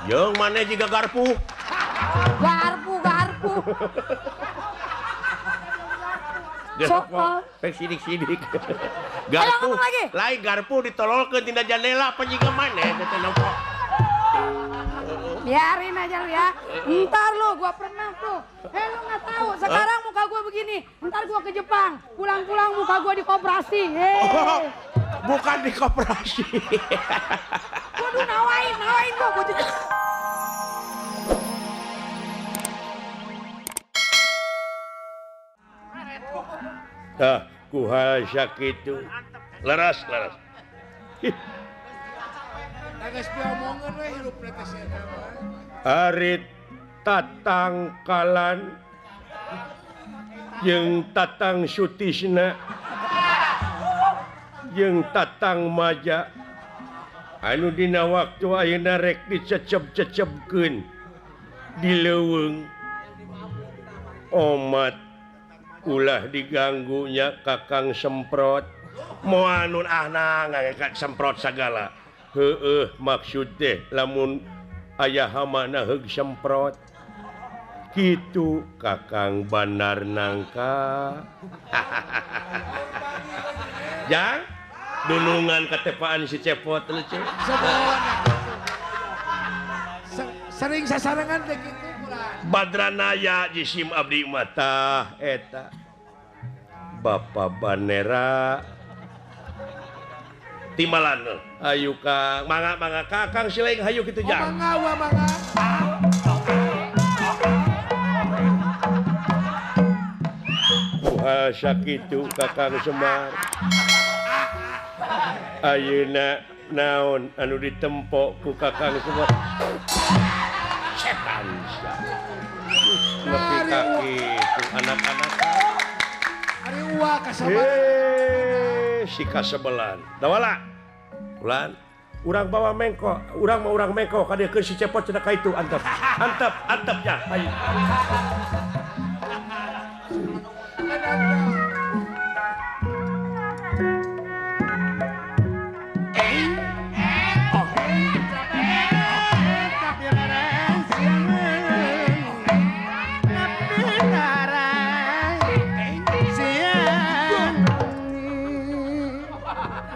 Jeung maneh jiga garpu. Garpu. Pek sidik-sidik. Garpu. Lain garpu ditololkeun tina jendela apa jiga maneh teh nampak. Biarin aja lu ya. Ntar lu gua pernah tuh. Lu nggak tahu. Sekarang muka gua begini. Ntar gua ke Jepang. Pulang-pulang muka gua di koperasi. Oh, bukan di koperasi. Waduh nawain gua jadi. Kuhal sakitu. Leras. Arit tatangkalan jeung tatang Sutisna jeung tatang Maja anu dina waktu ayeuna rek dicecep-cecepkeun di leuweung omat ulah diganggunya Kakang Semprot moal anu ahna ngangkat semprot sagala. Heueuh maksud teh lamun aya hamana heug semprot kitu Kakang Banar nangka. Jang dunungan katepaan si Cepot teh cek. Sering sasarangan teh kitu bulan. Badranaya jisim abdi mata eta Bapak Banera Timbalan ayo Kang mangga Kakang silaing hayu kitu jang. Mangga. Kuhal sakitu Kakang Semar. Ayeuna naon anu ditempo ku Kakang Semar. Setan sia. Nepi kaki itu anak-anak. Ari uwa kasabaran. Si kasebelan. Dawala. Ulan, urang bawa mengko, urang mengko ka dieu si Cepot cenah ka itu antep ya. Ayo.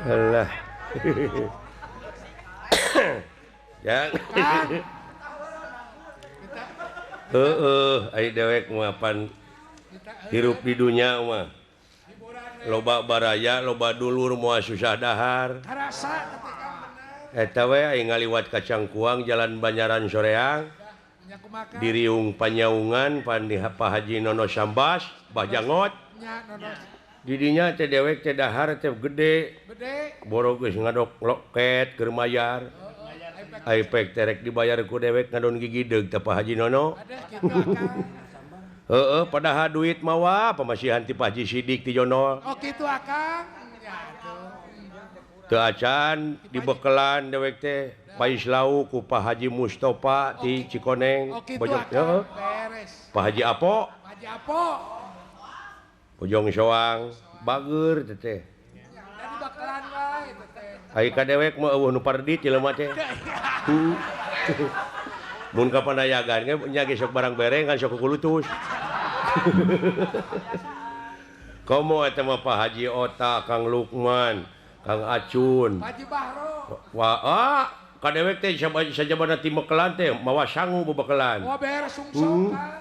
Alah. Yang ai dewek mapan hirup di dunia mah loba baraya loba dulur moal susah dahar Karasa eta we ai ngaliwat kacang kuang jalan Banjaran Soreang di Riung Panyaungan pandi Pak Haji Nono Sambas Bajangot di dinya teh dewek teh dahar teh gede boro geus ngadok loket keur mayar ai pek terek dibayar ku dewek ngadon gigi deug teh Pak Haji Nono heeh padahal duit mawa pamasihan ti Pak Haji Sidik ti Jono oh kitu Akang teu acan dibekelan dewek teh pais lau ku Pak Haji Mustofa ti Cikoneng bojong heeh Pak Haji Apo Bojong Soang bager teh. Jadi bakalan wae teh. Ai ka dewek mah eueuh nu pardi ti lemah teh. Mun ka pandayagan ge nya ge sok barang bereng kan sok kulutus. Komo eta mah Pak Haji Ota, Kang Lukman, Kang Acun. Haji Bahro. Wah, ka dewek teh sajabana ti Mekelan teh mawa sangu bebekelan. Oh beres sungsong kan.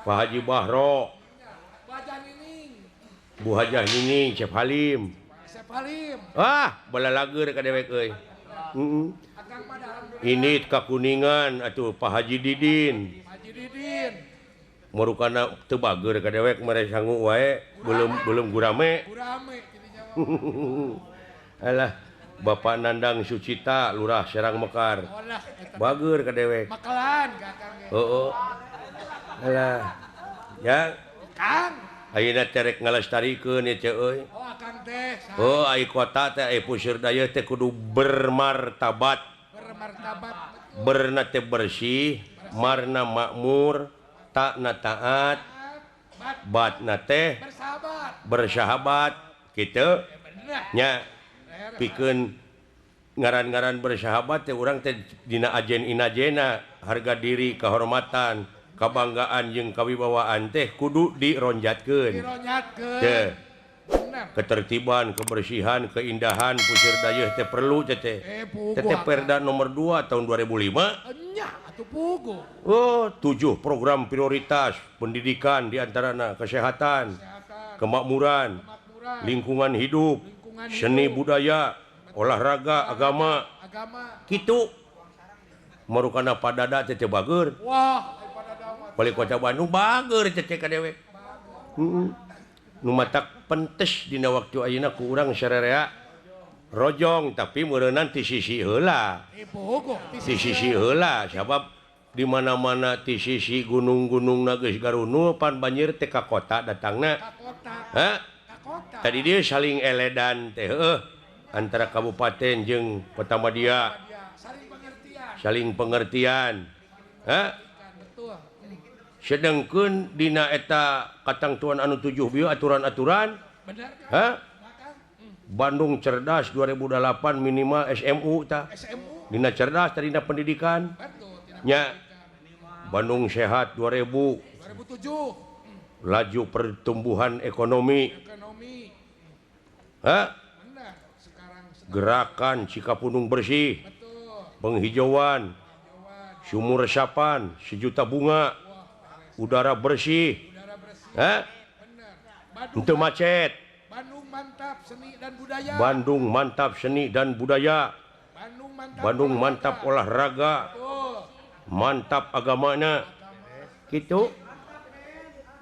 Pak Haji Bahro. Bu Hajah Nining, Chef Halim. Bala lager ka dewek euy. Ini ka Kuningan atuh Pak Haji Didin. Marukana teu bager ka dewek mere sangu wae belum gurame. Alah Bapak Nandang Sucita Lurah Serang Mekar. Bager ka dewek. Makelan Kakang. Heeh. Alah. Ya. Kang ayeuna terek ngalestarikeun ieu euy. oh Akang teh. Oh ai kota teh ai puseur daya teh kudu bermartabat. Berna teh bersih, marna makmur, takna taat, batna teh bersahabat kitu. Nya pikeun ngaran-ngaran bersahabat teh urang teh dina ajen inajena harga diri kehormatan kebanggaan jeung kawibawaan teh kudu dironjatkeun teh ketertiban kebersihan keindahan puseur dayeuh teh perlu teh Perda nomor 2 tahun 2005 7 program prioritas pendidikan diantarana kesehatan kemakmuran lingkungan hidup seni budaya olahraga agama gitu marukana padada teh bager wali kota Bandung bager teh ka dewe nu matak pentes dina waktu ayeuna ku urang sarerea rojong tapi meureunnan ti sisi heula sabab di mana-mana ti sisi gunung-gunungna geus garunu pan banjir teh ka kota datangna tadi dia saling eledan teh antara kabupaten jeung kota Madia saling pengertian sedengkeun dina eta katangtuan anu 7 bieu aturan-aturan Bandung Cerdas 2008 minimal SMU tah dina cerdas tadina pendidikan nya Bandung Sehat 2007 laju pertumbuhan ekonomi gerakan Cikapundung bersih penghijauan sumur resapan 1 juta bunga udara bersih untuk macet Bandung mantap seni dan budaya Bandung mantap olahraga mantap agamana gitu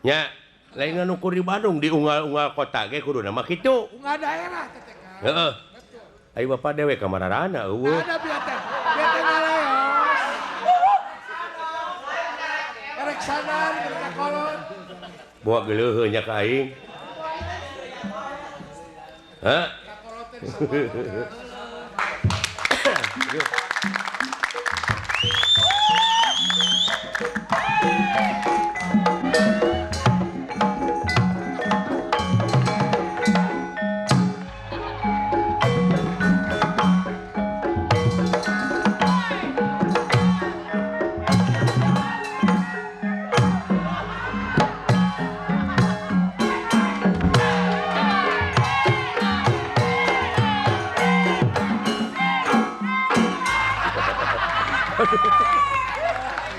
nya lain ngukur di Bandung di unggal-unggal kota ge kudu nama kitu unggal daerah heeh ayo bapak dewe ka mararana eueuh ada biata ngaleos erek sadar ka kolon bawa geuleuh nya ka aing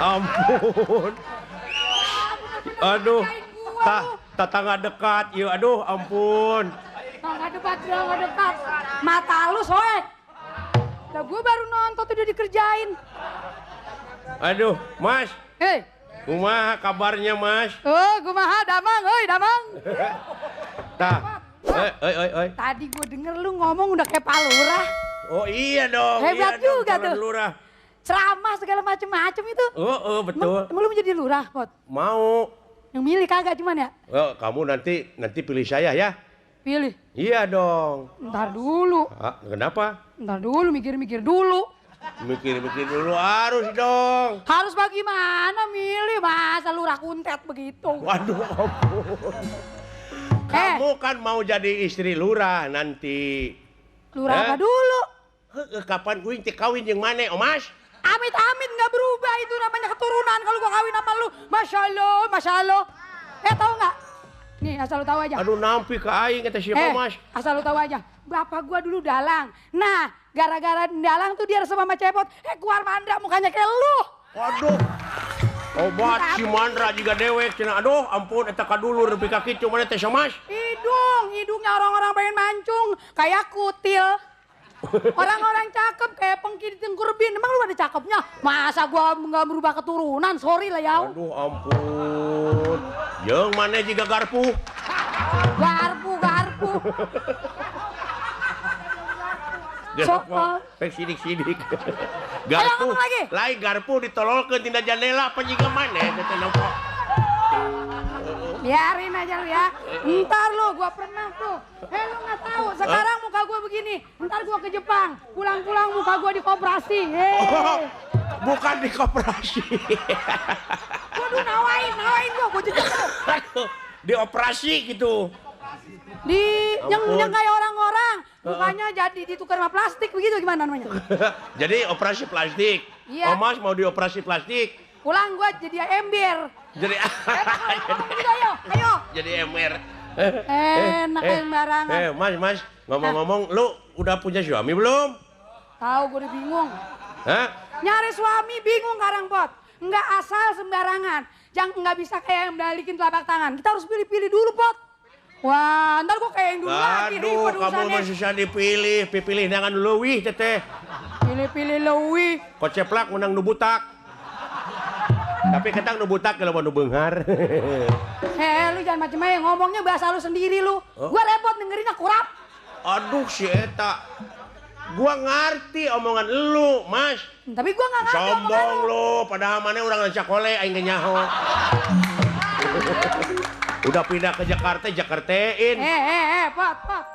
ampun aduh tetangga dekat yuk aduh ampun tetangga dekat mata lu soe lah gue baru nonton tuh udah dikerjain aduh mas kumaha kabarnya mas kumaha damang damang tah tadi gue denger lu ngomong udah kayak Pak Lurah oh iya dong hebat iya juga dong, tuh lurah ceramah segala macem-macem itu. Betul. Emang lu mau jadi lurah, Pot? Mau. Yang milih kagak cuman ya? Kamu nanti pilih saya ya. Pilih? Iya dong. Ntar dulu. Kenapa? Ntar dulu, mikir-mikir dulu. Mikir-mikir dulu harus dong. Harus bagaimana milih? Masa lurah kuntet begitu? Waduh ampun. Kamu kan mau jadi istri lurah nanti. Lurah apa dulu? Kapan gue kawin yang mana, Mas? Amit-amit nggak berubah itu namanya keturunan kalau gua kawin sama lu. Masya Allah. Tahu nggak? Nih asal lu tahu aja. Aduh nampi ke aing kata siapa mas? Asal lu tahu aja. Bapak gua dulu dalang. Nah gara-gara dalang tuh dia resep sama cepot. Keluar mandra mukanya kayak lu. Waduh. Obat si mandra juga dewek cina. Aduh ampun eta kadulur nepi ka kitu mana teh mas? Hidungnya orang-orang pengen mancung kayak kutil. Orang-orang cakep kayak Pengki Tengkurbin. Emang lu ada cakepnya? Masa gua nggak berubah keturunan? Sorry lah ya. Aduh ampun. Yang mana juga garpu? Garpu. Sidik. Garpu. Lain garpu ditololkeun tina jendela apa jiga maneh teh nampa. Biarin aja lu ya. Ntar lu gua pernah tuh. Lu nggak tahu. Sekarang muka gua begini. Ntar gua ke Jepang. Pulang-pulang muka gua di koperasi. Bukan di koperasi. Waduh nawain gua jejak tuh. Di operasi gitu. Yang kayak orang-orang. Mukanya jadi ditukar sama plastik begitu gimana namanya? Jadi operasi plastik. Iya. Oh Mas mau dioperasi plastik. Pulang gua jadi ember. Jadi Ayo. jadi ember. Enak yang barangan. Mas, ngomong-ngomong, lu udah punya suami belum? Tahu gue udah bingung. Hah? Nyari suami bingung Karang Pot. Nggak asal sembarangan. Jangan nggak bisa kayak yang balikin telapak tangan. Kita harus pilih-pilih dulu Pot. Wah, ntar gue kayak yang dulu lagi. Aduh, kamu mah susah dipilih. Pilih jangan dulu wih teteh. Pilih-pilih leuwih. Koceplak menang nu butak. Tapi ketang nu butak kalau mau nu beunghar. Lu jangan macem-macem ngomongnya bahasa lu sendiri lu. Oh. Gua repot dengerinnya kurap. Aduh si eta. Gua ngerti omongan lu, Mas. Tapi gua nggak ngerti omongan Sombong lu, padahal mana urang ngacakole aing ge nyaho. Udah pindah ke Jakarta, Jakartain. Pot.